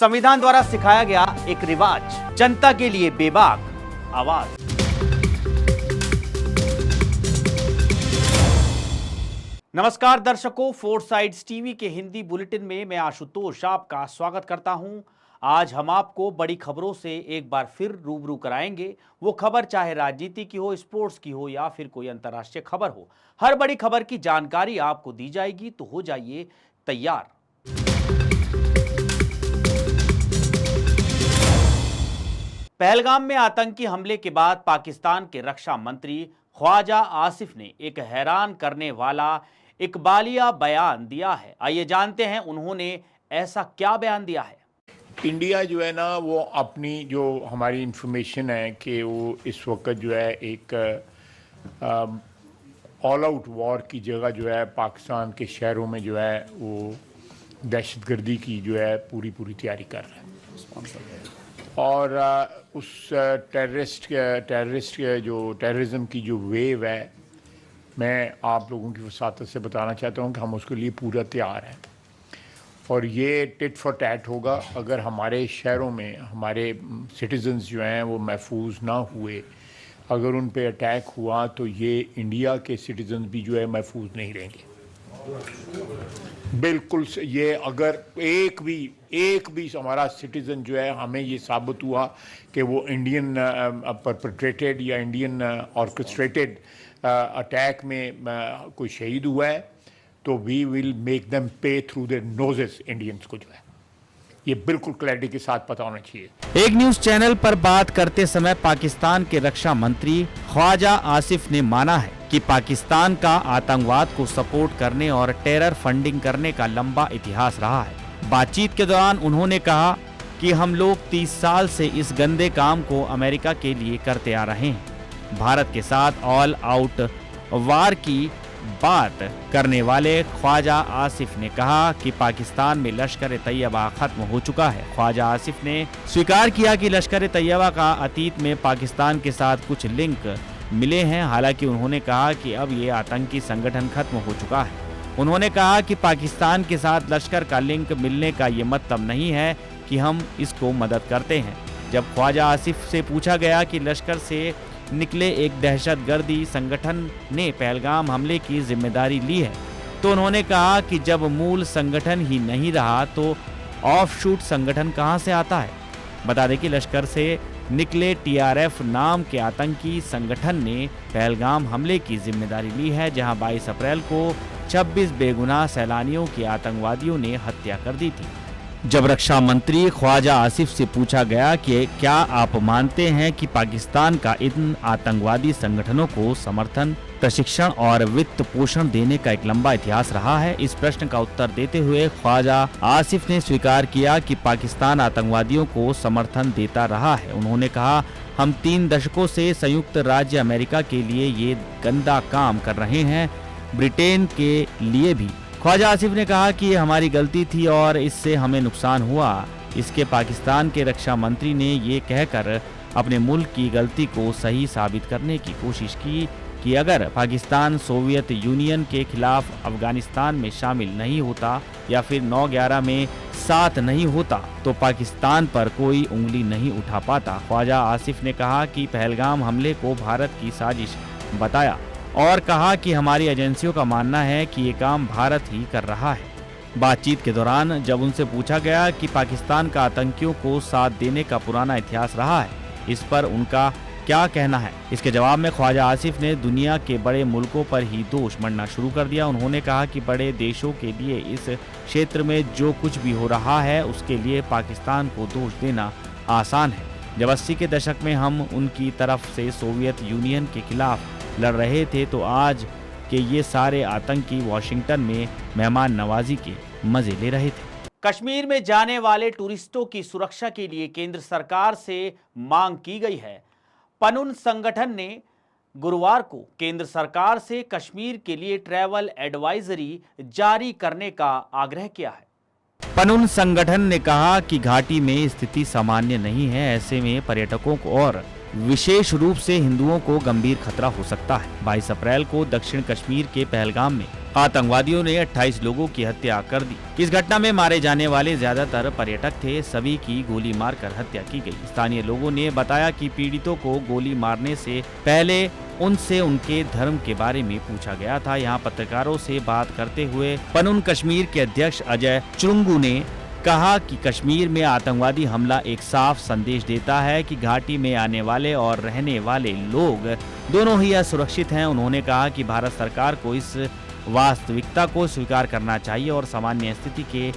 संविधान द्वारा सिखाया गया एक रिवाज, जनता के लिए बेबाक आवाज। नमस्कार दर्शकों, फोर साइड्स टीवी के हिंदी बुलेटिन में मैं आशुतोष आपका स्वागत करता हूं। आज हम आपको बड़ी खबरों से एक बार फिर रूबरू कराएंगे। वो खबर चाहे राजनीति की हो, स्पोर्ट्स की हो या फिर कोई अंतर्राष्ट्रीय खबर हो, हर बड़ी खबर की जानकारी आपको दी जाएगी। तो हो जाइए तैयार। पहलगाम में आतंकी हमले के बाद पाकिस्तान के रक्षा मंत्री ख्वाजा आसिफ ने एक हैरान करने वाला इकबालिया बयान दिया है। आइए जानते हैं उन्होंने ऐसा क्या बयान दिया है। इंडिया जो है ना, वो अपनी जो हमारी इंफॉर्मेशन है कि वो इस वक्त जो है एक ऑल आउट वॉर की जगह जो है पाकिस्तान के शहरों में जो है वो दहशतगर्दी की जो है पूरी तैयारी कर रहा है। और उस टेररिज्म की जो वेव है, मैं आप लोगों की वसातत से बताना चाहता हूँ कि हम उसके लिए पूरा तैयार हैं। और ये टिट फॉर टैट होगा। अगर हमारे शहरों में हमारे सिटीजन्स जो हैं वो महफूज ना हुए, अगर उन पे अटैक हुआ तो ये इंडिया के सिटीजन्स भी जो है महफूज नहीं रहेंगे। बिल्कुल। ये अगर एक भी हमारा सिटीज़न जो है, हमें ये साबित हुआ कि वो इंडियन परपेट्रेटेड या इंडियन ऑर्केस्ट्रेटेड अटैक में कोई शहीद हुआ है, तो वी विल मेक देम पे थ्रू देयर नोजेस। इंडियंस को जो है ये बिल्कुल क्लैरिटी के साथ पता होना चाहिए। एक न्यूज चैनल पर बात करते समय पाकिस्तान के रक्षा मंत्री ख्वाजा आसिफ ने माना है कि पाकिस्तान का आतंकवाद को सपोर्ट करने और टेरर फंडिंग करने का लंबा इतिहास रहा है। बातचीत के दौरान उन्होंने कहा कि हम लोग 30 साल से इस गंदे काम को अमेरिका के लिए करते आ रहे हैं। भारत के साथ ऑल आउट वार की बात करने वाले ख्वाजा आसिफ ने कहा कि पाकिस्तान में लश्कर तैयबा खत्म हो चुका है। ख्वाजा आसिफ ने स्वीकार किया कि लश्कर तैयबा का अतीत में पाकिस्तान के साथ कुछ लिंक मिले हैं। हालांकि उन्होंने कहा कि अब ये आतंकी संगठन खत्म हो चुका है। उन्होंने कहा कि पाकिस्तान के साथ लश्कर का लिंक मिलने का ये मतलब नहीं है कि हम इसको मदद करते हैं। जब ख्वाजा आसिफ से पूछा गया कि लश्कर से निकले एक दहशतगर्दी संगठन ने पहलगाम हमले की जिम्मेदारी ली है, तो उन्होंने कहा कि जब मूल संगठन ही नहीं रहा तो ऑफशूट संगठन कहां से आता है। बता दें कि लश्कर से निकले टीआरएफ नाम के आतंकी संगठन ने पहलगाम हमले की जिम्मेदारी ली है, जहां 22 अप्रैल को 26 बेगुनाह सैलानियों की आतंकवादियों ने हत्या कर दी थी। जब रक्षा मंत्री ख्वाजा आसिफ से पूछा गया कि क्या आप मानते हैं कि पाकिस्तान का इन आतंकवादी संगठनों को समर्थन, प्रशिक्षण और वित्त पोषण देने का एक लंबा इतिहास रहा है, इस प्रश्न का उत्तर देते हुए ख्वाजा आसिफ ने स्वीकार किया कि पाकिस्तान आतंकवादियों को समर्थन देता रहा है। उन्होंने कहा, हम 3 दशकों से संयुक्त राज्य अमेरिका के लिए ये गंदा काम कर रहे हैं, ब्रिटेन के लिए भी। ख्वाजा आसिफ ने कहा कि ये हमारी गलती थी और इससे हमें नुकसान हुआ। इसके पाकिस्तान के रक्षा मंत्री ने ये कहकर अपने मुल्क की गलती को सही साबित करने की कोशिश की कि अगर पाकिस्तान सोवियत यूनियन के खिलाफ अफगानिस्तान में शामिल नहीं होता या फिर 9/11 में साथ नहीं होता तो पाकिस्तान पर कोई उंगली नहीं उठा पाता। ख्वाजा आसिफ ने कहा कि पहलगाम हमले को भारत की साजिश बताया और कहा कि हमारी एजेंसियों का मानना है कि ये काम भारत ही कर रहा है। बातचीत के दौरान जब उनसे पूछा गया कि पाकिस्तान का आतंकियों को साथ देने का पुराना इतिहास रहा है, इस पर उनका क्या कहना है, इसके जवाब में ख्वाजा आसिफ ने दुनिया के बड़े मुल्कों पर ही दोष मढ़ना शुरू कर दिया। उन्होंने कहा कि बड़े देशों के लिए इस क्षेत्र में जो कुछ भी हो रहा है उसके लिए पाकिस्तान को दोष देना आसान है। जब 80 के दशक में हम उनकी तरफ से सोवियत यूनियन के खिलाफ लड़ रहे थे तो आज के ये सारे आतंकी वॉशिंगटन में मेहमान नवाजी के मजे ले रहे थे। कश्मीर में जाने वाले टूरिस्टों की सुरक्षा के लिए केंद्र सरकार से मांग की गई है। पनुन संगठन ने गुरुवार को केंद्र सरकार से कश्मीर के लिए ट्रैवल एडवाइजरी जारी करने का आग्रह किया है। पनुन संगठन ने कहा कि घाटी में स्थिति सामान्य नहीं है, ऐसे में पर्यटकों को और विशेष रूप से हिंदुओं को गंभीर खतरा हो सकता है। 22 अप्रैल को दक्षिण कश्मीर के पहलगाम में आतंकवादियों ने 28 लोगों की हत्या कर दी। इस घटना में मारे जाने वाले ज्यादातर पर्यटक थे। सभी की गोली मारकर हत्या की गई। स्थानीय लोगों ने बताया कि पीड़ितों को गोली मारने से पहले उनसे उनके धर्म के बारे में पूछा गया था। यहाँ पत्रकारों से बात करते हुए पनुन कश्मीर के अध्यक्ष अजय चुरुंगू ने कहा कि कश्मीर में आतंकवादी हमला एक साफ संदेश देता है कि घाटी में आने वाले और रहने वाले लोग दोनों ही असुरक्षित हैं। उन्होंने कहा कि भारत सरकार को इस वास्तविकता को स्वीकार करना चाहिए और सामान्य स्थिति के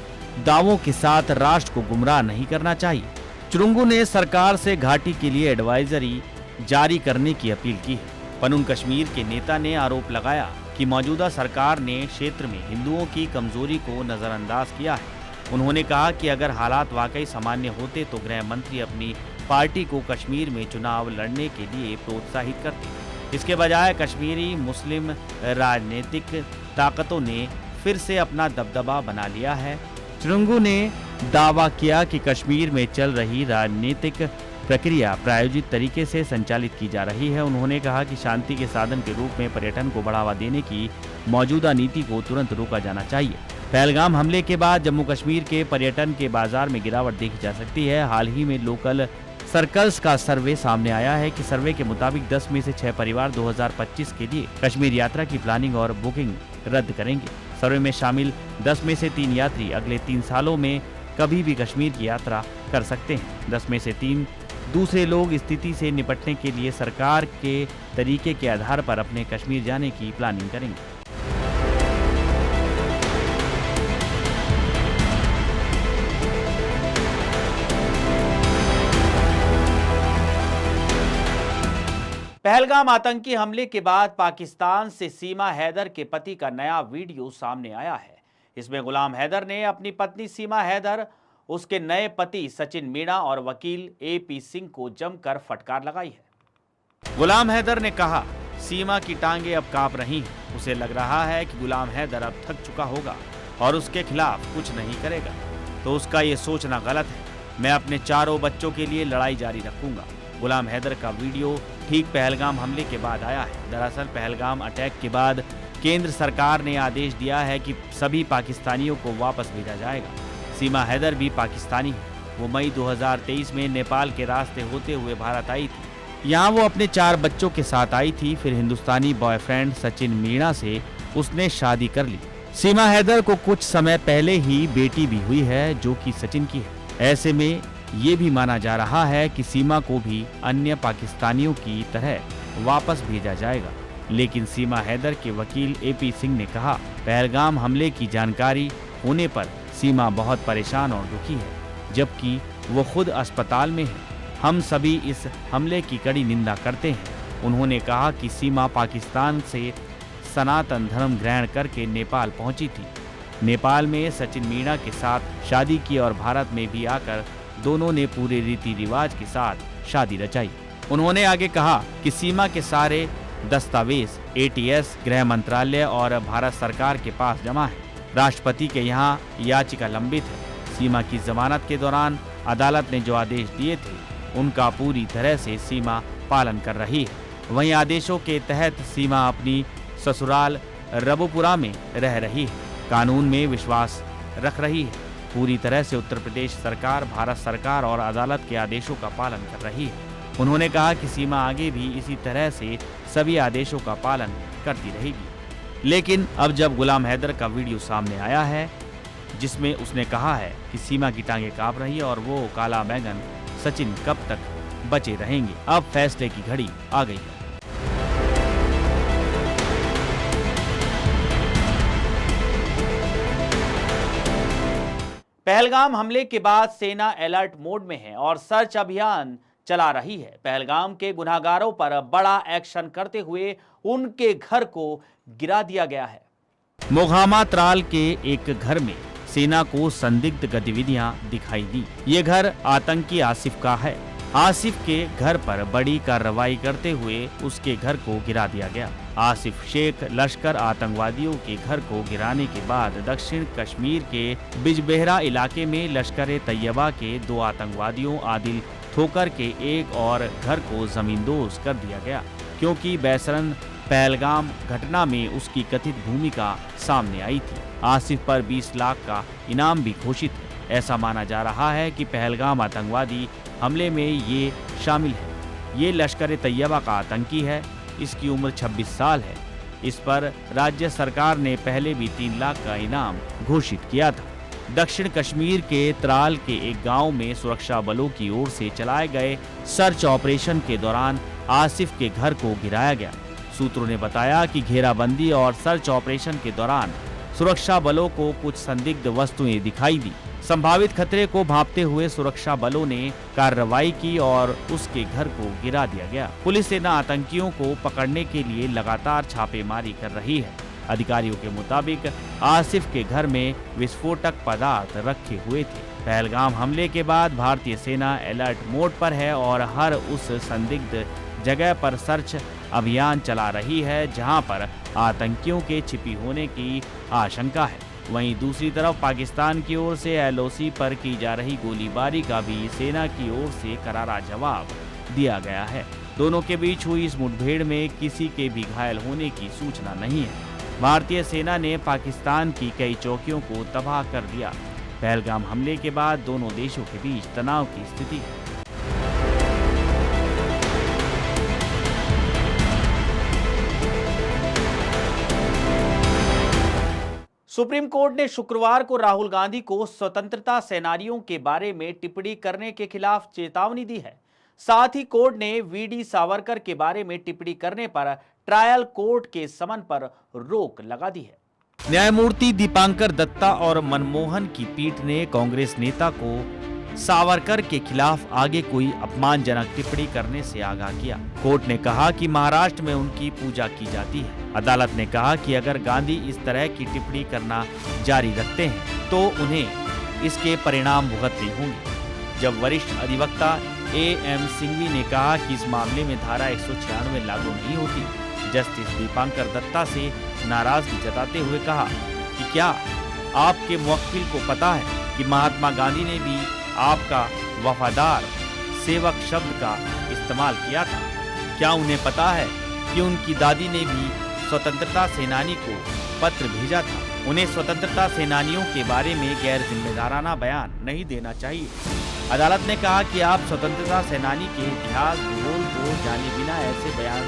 दावों के साथ राष्ट्र को गुमराह नहीं करना चाहिए। चुरुंगू ने सरकार से घाटी के लिए एडवाइजरी जारी करने की अपील की है। पनुन कश्मीर के नेता ने आरोप लगाया कि मौजूदा सरकार ने क्षेत्र में हिंदुओं की कमजोरी को नजरअंदाज किया है। उन्होंने कहा कि अगर हालात वाकई सामान्य होते तो गृह मंत्री अपनी पार्टी को कश्मीर में चुनाव लड़ने के लिए प्रोत्साहित करते। इसके बजाय कश्मीरी मुस्लिम राजनीतिक ताकतों ने फिर से अपना दबदबा बना लिया है। चुरुंगू ने दावा किया कि कश्मीर में चल रही राजनीतिक प्रक्रिया प्रायोजित तरीके से संचालित की जा रही है। उन्होंने कहा कि शांति के साधन के रूप में पर्यटन को बढ़ावा देने की मौजूदा नीति को तुरंत रोका जाना चाहिए। पहलगाम हमले के बाद जम्मू कश्मीर के पर्यटन के बाजार में गिरावट देखी जा सकती है। हाल ही में लोकल सर्कल्स का सर्वे सामने आया है कि सर्वे के मुताबिक 10 में से 6 परिवार 2025 के लिए कश्मीर यात्रा की प्लानिंग और बुकिंग रद्द करेंगे। सर्वे में शामिल 10 में से 3 यात्री अगले 3 सालों में कभी भी कश्मीर की यात्रा कर सकते हैं। 10 में से 3 दूसरे लोग स्थिति से निपटने के लिए सरकार के तरीके के आधार पर अपने कश्मीर जाने की प्लानिंग करेंगे। पहलगाम आतंकी हमले के बाद पाकिस्तान से सीमा हैदर के पति का नया वीडियो सामने आया है। इसमें गुलाम हैदर ने अपनी पत्नी सीमा हैदर, उसके नए पति सचिन मीणा और वकील AP सिंह को जमकर फटकार लगाई है। गुलाम हैदर ने कहा, सीमा की टांगे अब कांप रही हैं। उसे लग रहा है कि गुलाम हैदर अब थक चुका होगा और उसके खिलाफ कुछ नहीं करेगा, तो उसका ये सोचना गलत है। मैं अपने चारों बच्चों के लिए लड़ाई जारी रखूंगा। गुलाम हैदर का वीडियो ठीक पहलगाम हमले के बाद आया है। दरअसल पहलगाम अटैक के बाद केंद्र सरकार ने आदेश दिया है कि सभी पाकिस्तानियों को वापस भेजा जाएगा। सीमा हैदर भी पाकिस्तानी है। वो मई 2023 में नेपाल के रास्ते होते हुए भारत आई थी। यहाँ वो अपने 4 बच्चों के साथ आई थी। फिर हिंदुस्तानी बॉयफ्रेंड सचिन मीणा से उसने शादी कर ली। सीमा हैदर को कुछ समय पहले ही बेटी भी हुई है जो कि सचिन की है। ऐसे में ये भी माना जा रहा है कि सीमा को भी अन्य पाकिस्तानियों की तरह वापस भेजा जाएगा। लेकिन सीमा हैदर के वकील AP सिंह ने कहा, पहलगाम हमले की जानकारी होने पर सीमा बहुत परेशान और दुखी है, जबकि वो खुद अस्पताल में है। हम सभी इस हमले की कड़ी निंदा करते हैं। उन्होंने कहा कि सीमा पाकिस्तान से सनातन धर्म ग्रहण करके नेपाल पहुंची थी। नेपाल में सचिन मीणा के साथ शादी की और भारत में भी आकर दोनों ने पूरे रीति रिवाज के साथ शादी रचाई। उन्होंने आगे कहा कि सीमा के सारे दस्तावेज ATS, गृह मंत्रालय और भारत सरकार के पास जमा है। राष्ट्रपति के यहाँ याचिका लंबित है। सीमा की जमानत के दौरान अदालत ने जो आदेश दिए थे उनका पूरी तरह से सीमा पालन कर रही है। वहीं आदेशों के तहत सीमा अपनी ससुराल रबुपुरा में रह रही है, कानून में विश्वास रख रही है। पूरी तरह से उत्तर प्रदेश सरकार, भारत सरकार और अदालत के आदेशों का पालन कर रही है। उन्होंने कहा कि सीमा आगे भी इसी तरह से सभी आदेशों का पालन करती रहेगी। लेकिन अब जब गुलाम हैदर का वीडियो सामने आया है जिसमें उसने कहा है कि सीमा की टांगे कांप रही है और वो काला बैगन सचिन कब तक बचे रहेंगे, अब फैसले की घड़ी आ गई है। पहलगाम हमले के बाद सेना अलर्ट मोड में है और सर्च अभियान चला रही है। पहलगाम के गुनहगारों पर बड़ा एक्शन करते हुए उनके घर को गिरा दिया गया है। मोघामा त्राल के एक घर में सेना को संदिग्ध गतिविधियां दिखाई दी। ये घर आतंकी आसिफ का है। आसिफ के घर पर बड़ी कार्रवाई करते हुए उसके घर को गिरा दिया गया। आसिफ शेख लश्कर आतंकवादियों के घर को गिराने के बाद दक्षिण कश्मीर के बिजबेहरा इलाके में लश्कर-ए-तैयबा के 2 आतंकवादियों आदिल ठोकर के एक और घर को जमींदोज कर दिया गया, क्योंकि बैसरन पहलगाम घटना में उसकी कथित भूमिका सामने आई थी। आसिफ पर 20 लाख का इनाम भी घोषित है। ऐसा माना जा रहा है कि पहलगाम आतंकवादी हमले में ये शामिल है। ये लश्कर तैयबा का आतंकी है। इसकी उम्र 26 साल है। इस पर राज्य सरकार ने पहले भी 3 लाख का इनाम घोषित किया था। दक्षिण कश्मीर के त्राल के एक गांव में सुरक्षा बलों की ओर से चलाए गए सर्च ऑपरेशन के दौरान आसिफ के घर को गिराया गया। सूत्रों ने बताया कि घेराबंदी और सर्च ऑपरेशन के दौरान सुरक्षा बलों को कुछ संदिग्ध वस्तुएं दिखाई दी। संभावित खतरे को भांपते हुए सुरक्षा बलों ने कार्रवाई की और उसके घर को गिरा दिया गया। पुलिस सेना आतंकियों को पकड़ने के लिए लगातार छापेमारी कर रही है। अधिकारियों के मुताबिक आसिफ के घर में विस्फोटक पदार्थ रखे हुए थे। पहलगाम हमले के बाद भारतीय सेना अलर्ट मोड पर है और हर उस संदिग्ध जगह पर सर्च अभियान चला रही है जहां पर आतंकियों के छिपी होने की आशंका है। वहीं दूसरी तरफ पाकिस्तान की ओर से LOC पर की जा रही गोलीबारी का भी सेना की ओर से करारा जवाब दिया गया है। दोनों के बीच हुई इस मुठभेड़ में किसी के भी घायल होने की सूचना नहीं है। भारतीय सेना ने पाकिस्तान की कई चौकियों को तबाह कर दिया। पहलगाम हमले के बाद दोनों देशों के बीच तनाव की स्थिति है। सुप्रीम कोर्ट ने शुक्रवार को राहुल गांधी को स्वतंत्रता सेनानियों के बारे में टिप्पणी करने के खिलाफ चेतावनी दी है। साथ ही कोर्ट ने VD सावरकर के बारे में टिप्पणी करने पर ट्रायल कोर्ट के समन पर रोक लगा दी है। न्यायमूर्ति दीपांकर दत्ता और मनमोहन की पीठ ने कांग्रेस नेता को सावरकर के खिलाफ आगे कोई अपमानजनक टिप्पणी करने से आगाह किया। कोर्ट ने कहा कि महाराष्ट्र में उनकी पूजा की जाती है। अदालत ने कहा कि अगर गांधी इस तरह की टिप्पणी करना जारी रखते हैं तो उन्हें इसके परिणाम भुगतने होंगे। जब वरिष्ठ अधिवक्ता AM सिंघवी ने कहा कि इस मामले में धारा 196 लागू नहीं होती, जस्टिस दीपांकर दत्ता से नाराजगी जताते हुए कहा कि क्या आपके मुवक्किल को पता है कि महात्मा गांधी ने भी आपका वफादार सेवक शब्द का इस्तेमाल किया था? क्या उन्हें पता है कि उनकी दादी ने भी स्वतंत्रता सेनानी को पत्र भेजा था? उन्हें स्वतंत्रता सेनानियों के बारे में गैर जिम्मेदाराना बयान नहीं देना चाहिए। अदालत ने कहा कि आप स्वतंत्रता सेनानी के इतिहास भूगोल को जाने बिना ऐसे बयान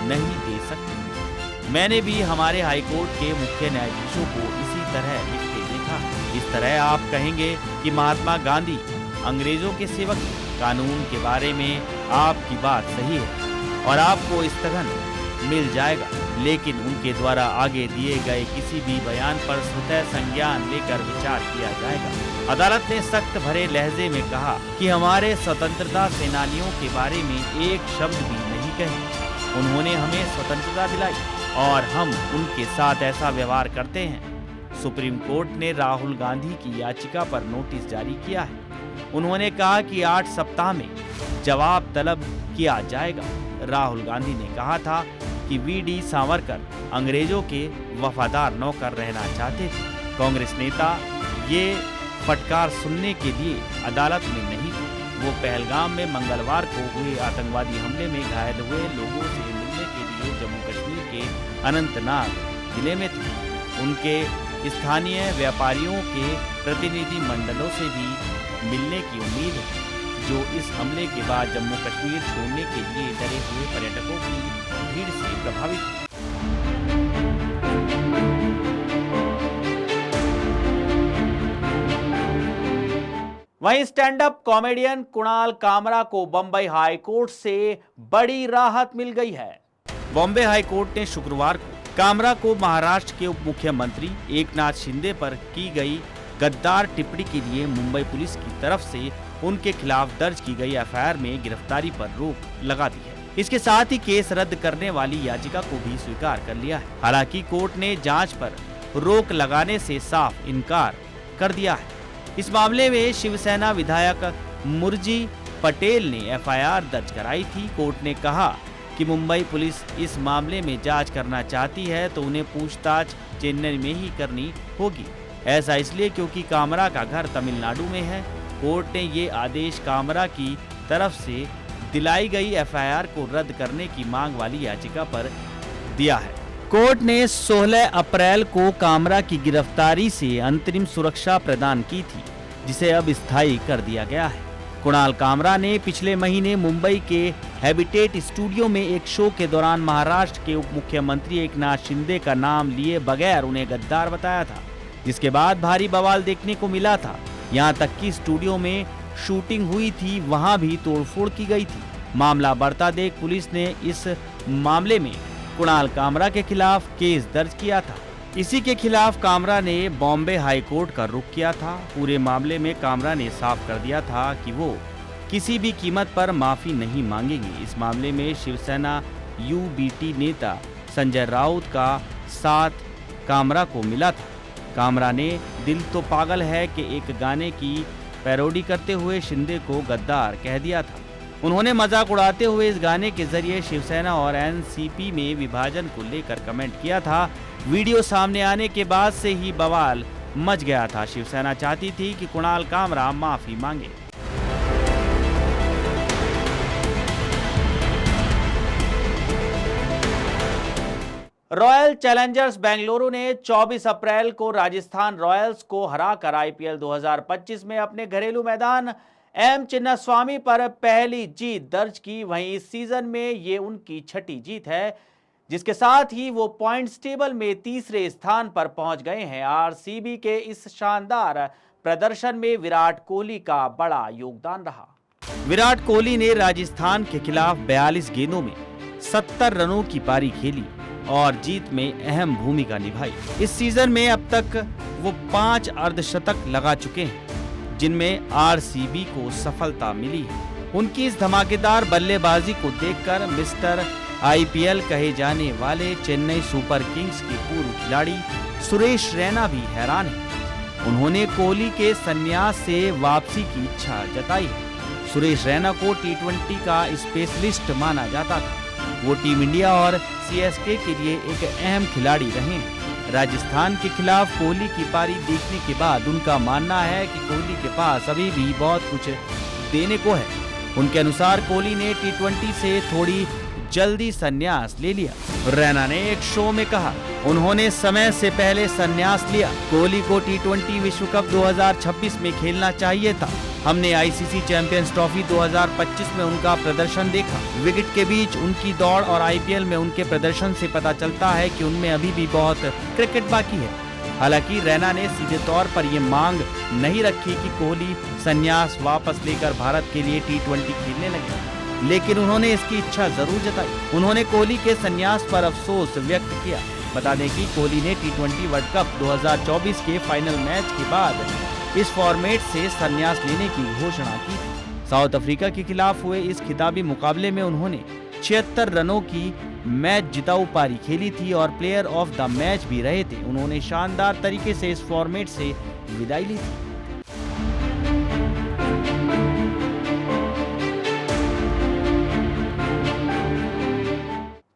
नहीं दे सकते। मैंने भी हमारे हाईकोर्ट के मुख्य न्यायाधीशों को इसी तरह लिखते देखा। इस तरह आप कहेंगे कि महात्मा गांधी अंग्रेजों के सेवक थे। कानून के बारे में आपकी बात सही है और आपको स्थगन मिल जाएगा, लेकिन उनके द्वारा आगे दिए गए किसी भी बयान पर स्वतः संज्ञान लेकर विचार किया जाएगा। अदालत ने सख्त भरे लहजे में कहा कि हमारे स्वतंत्रता सेनानियों के बारे में एक शब्द भी नहीं कहे। उन्होंने हमें स्वतंत्रता दिलाई और हम उनके साथ ऐसा व्यवहार करते हैं। सुप्रीम कोर्ट ने राहुल गांधी की याचिका पर नोटिस जारी किया है। उन्होंने कहा कि 8 सप्ताह में जवाब तलब किया जाएगा। राहुल गांधी ने कहा था कि VD सावरकर अंग्रेजों के वफादार नौकर रहना चाहते थे। कांग्रेस नेता ये फटकार सुनने के लिए अदालत में नहीं थे। वो पहलगाम में मंगलवार को हुए आतंकवादी हमले में घायल हुए लोगों से मिलने के लिए जम्मू कश्मीर के अनंतनाग जिले में थे। उनके स्थानीय व्यापारियों के प्रतिनिधि मंडलों से भी मिलने की उम्मीद है, जो इस हमले के बाद जम्मू कश्मीर छोड़ने के लिए डरे हुए पर्यटकों की भीड़ से प्रभावित है। वहीं stand up comedian Kunal Kamra को बंबई हाई कोर्ट से बड़ी राहत मिल गई है। बॉम्बे हाई कोर्ट ने शुक्रवार को कामरा को महाराष्ट्र के उप मुख्यमंत्री एकनाथ शिंदे पर की गई गद्दार टिप्पणी के लिए मुंबई पुलिस की तरफ से उनके खिलाफ दर्ज की गई FIR में गिरफ्तारी पर रोक लगा दी है। इसके साथ ही केस रद्द करने वाली याचिका को भी स्वीकार कर लिया है। हालांकि कोर्ट ने जांच पर रोक लगाने से साफ इनकार कर दिया है। इस मामले में शिवसेना विधायक मुरजी पटेल ने FIR दर्ज कराई थी। कोर्ट ने कहा कि मुंबई पुलिस इस मामले में जांच करना चाहती है तो उन्हें पूछताछ चेन्नई में ही करनी होगी। ऐसा इसलिए क्योंकि कामरा का घर तमिलनाडु में है। कोर्ट ने ये आदेश कामरा की तरफ से दिलाई गई एफआईआर को रद्द करने की मांग वाली याचिका पर दिया है। कोर्ट ने 16 अप्रैल को कामरा की गिरफ्तारी से अंतरिम सुरक्षा प्रदान की थी, जिसे अब स्थायी कर दिया गया है। कुणाल कामरा ने पिछले महीने मुंबई के हैबिटेट स्टूडियो में एक शो के दौरान महाराष्ट्र के उप मुख्यमंत्री एकनाथ शिंदे का नाम लिए बगैर उन्हें गद्दार बताया था, जिसके बाद भारी बवाल देखने को मिला था। यहां तक कि स्टूडियो में शूटिंग हुई थी, वहां भी तोड़फोड़ की गई थी। मामला बढ़ता देख पुलिस ने इस मामले में कुणाल कामरा के खिलाफ केस दर्ज किया था। इसी के खिलाफ कामरा ने बॉम्बे हाई कोर्ट का रुख किया था। पूरे मामले में कामरा ने साफ कर दिया था कि वो किसी भी कीमत पर माफी नहीं मांगेंगे। इस मामले में शिवसेना यूबीटी नेता संजय राउत का साथ कामरा को मिला था। कामरा ने दिल तो पागल है कि एक गाने की पैरोडी करते हुए शिंदे को गद्दार कह दिया था। उन्होंने मजाक उड़ाते हुए इस गाने के जरिए शिवसेना और एनसीपी में विभाजन को लेकर कमेंट किया था। वीडियो सामने आने के बाद से ही बवाल मच गया था। शिवसेना चाहती थी कि कुणाल कामरा माफी मांगे। रॉयल चैलेंजर्स बेंगलुरु ने 24 अप्रैल को राजस्थान रॉयल्स को हराकर आईपीएल 2025 में अपने घरेलू मैदान एम चिन्नास्वामी पर पहली जीत दर्ज की। वहीं इस सीजन में ये उनकी छठी जीत है, जिसके साथ ही वो पॉइंट्स टेबल में तीसरे स्थान पर पहुंच गए हैं। आरसीबी के इस शानदार प्रदर्शन में विराट कोहली का बड़ा योगदान रहा। विराट कोहली ने राजस्थान के खिलाफ 42 गेंदों में 70 रनों की पारी खेली और जीत में अहम भूमिका निभाई। इस सीजन में अब तक वो 5 अर्धशतक लगा चुके हैं, जिनमें आरसीबी को सफलता मिली है। उनकी इस धमाकेदार बल्लेबाजी को देखकर मिस्टर आईपीएल कहे जाने वाले चेन्नई सुपर किंग्स के पूर्व खिलाड़ी सुरेश रैना भी हैरान हैं। उन्होंने कोहली के संन्यास से वापसी की इच्छा जताई है। सुरेश रैना को टी20 का स्पेशलिस्ट माना जाता था। वो टीम इंडिया और सीएसके के लिए एक अहम खिलाड़ी रहे हैं। राजस्थान के खिलाफ कोहली की पारी देखने के बाद उनका मानना है कि कोहली के पास अभी भी बहुत कुछ देने को है। उनके अनुसार कोहली ने टी20 से थोड़ी जल्दी संन्यास ले लिया। रैना ने एक शो में कहा, उन्होंने समय से पहले संन्यास लिया। कोहली को टी20 विश्व कप 2026 में खेलना चाहिए था। हमने आईसीसी चैंपियंस ट्रॉफी 2025 में उनका प्रदर्शन देखा। विकेट के बीच उनकी दौड़ और आईपीएल में उनके प्रदर्शन से पता चलता है कि उनमें अभी भी बहुत क्रिकेट बाकी है। हालांकि रैना ने सीधे तौर पर ये मांग नहीं रखी कि कोहली संन्यास वापस लेकर भारत के लिए टी20 खेलने लगे, लेकिन उन्होंने इसकी इच्छा जरूर जताई। उन्होंने कोहली के संन्यास पर अफसोस व्यक्त किया। बता दें कि कोहली ने टी20 वर्ल्ड कप 2024 के फाइनल मैच के बाद इस फॉर्मेट से संन्यास लेने की घोषणा की। साउथ अफ्रीका के खिलाफ हुए इस खिताबी मुकाबले में उन्होंने 76 रनों की मैच जिताऊ पारी खेली थी और प्लेयर ऑफ द मैच भी रहे थे। उन्होंने शानदार तरीके से इस फॉर्मेट से विदाई ली थी।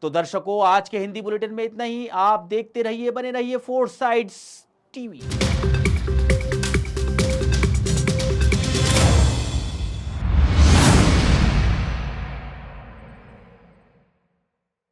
तो दर्शकों, आज के हिंदी बुलेटिन में इतना ही। आप देखते रहिए, बने रहिए 4 साइड्स टीवी।